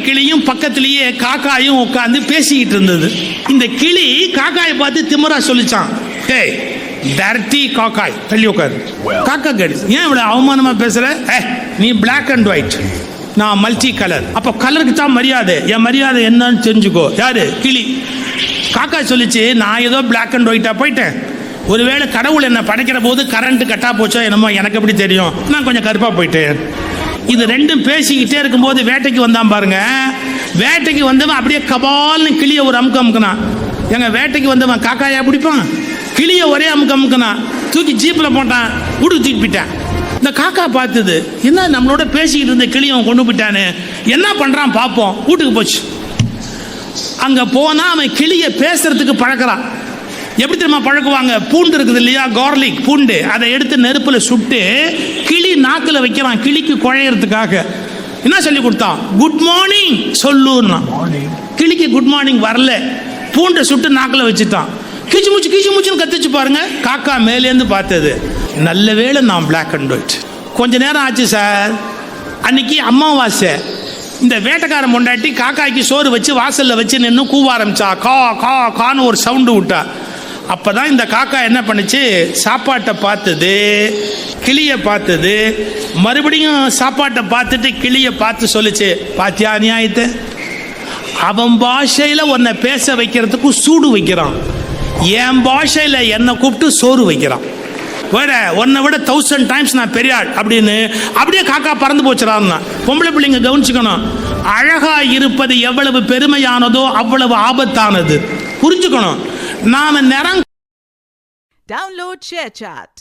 கிளியும் பக்கத்திலேயே காக்காயும் உட்காந்து பேசிக்கிட்டு இருந்தது. இந்த கிளி காக்காயை பார்த்து திமிரா சொல்லிச்சான், ஹே டர்ட்டி காக்காய், தள்ளி உட்காரு. காக்கா கேடு, ஏன் இவ்வளவு அவமானமா பேசுற? நீ பிளாக் அண்ட் ஒயிட், நான் மல்டி கலர். அப்போ கலருக்கு தான் மரியாதை, என் மரியாதை என்னன்னு தெரிஞ்சுக்கோ. யாரு? கிளி. காக்கா சொல்லிச்சு, நான் ஏதோ பிளாக் அண்ட் ஒயிட்டா போயிட்டேன், ஒருவேளை கடவுள் என்ன படைக்கிற போது கரண்ட் கட்டா போச்சோ என்னமோ, எனக்கு எப்படி தெரியும், நான் கொஞ்சம் கருப்பா போயிட்டேன். இது ரெண்டும் பேசிக்கிட்டே இருக்கும்போது வேட்டைக்கு வந்தான் பாருங்க. வேட்டைக்கு வந்தவன் அப்படியே கபால்னு கிளிய ஒரு அமுக்கு அமுக்குனான். எங்க வேட்டைக்கு வந்தவன் காக்காயா பிடிப்பான், கிளிய ஒரே அமுக்கு அமுக்குனான், தூக்கி ஜீப்பில் போட்டான், வீட்டுக்கு தூக்கி போயிட்டான். இந்த காக்கா பார்த்தது, என்ன நம்மளோட பேசிக்கிட்டு இருந்த கிளியவன் கொண்டு போயிட்டானு, என்ன பண்றான் பார்ப்போம். வீட்டுக்கு போச்சு. அங்க போனா அவன் கிளிய பேசுறதுக்கு பழக்கிறான். எப்படி தெரியுமா பழக்குவாங்க? பூண்டு இருக்குது இல்லையா, கார்லிக் பூண்டு, அதை எடுத்து நெருப்புல சுட்டு கிளி நாக்கில் வைக்கிறான், கிளிக்கு குழையறதுக்காக. என்ன சொல்லி கொடுத்தான்? குட் மார்னிங் சொல்லுன்னா. கிளிக்கு குட் மார்னிங் வரல, பூண்டை சுட்டு நாக்கில் வச்சுட்டான். கீச்சு மூச்சுன்னு கத்துச்சு பாருங்க. காக்கா மேலேருந்து பார்த்தது, நல்ல வேளை நான் பிளாக் அண்ட் ஒயிட். கொஞ்ச நேரம் ஆச்சு சார், அன்னைக்கு அமாவாசை. இந்த வேட்டைக்காரன் பொண்டாட்டி காக்காய்க்கு சோறு வச்சு வாசல்ல வச்சு நின்று கூவ ஆரம்பிச்சா, கா கா கான்னு ஒரு சவுண்டு விட்டா. அப்பதான் இந்த காக்கா என்ன பண்ணுச்சு, சாப்பாட்டை பார்த்தது, கிளியை பார்த்தது, மறுபடியும் சாப்பாட்டை பார்த்துட்டு கிளியை பார்த்து சொல்லுச்சு, பாத்தியா நியாயத்தை, அவன் பாஷையில உன்னை பேச வைக்கிறதுக்கு சூடு வைக்கிறான், என் பாஷையில என்னை கூப்பிட்டு சோறு வைக்கிறான், வேற உன்னை விட 1000 டைம்ஸ் நான் பெரிய ஆள் அப்படின்னு. அப்படியே காக்கா பறந்து போச்சுறான்னா. பொம்பளை பிள்ளைங்க கவனிச்சுக்கணும், அழகா இருப்பது எவ்வளவு பெருமையானதோ அவ்வளவு ஆபத்தானது. புரிஞ்சுக்கணும். நாம நிறம். Download ShareChat.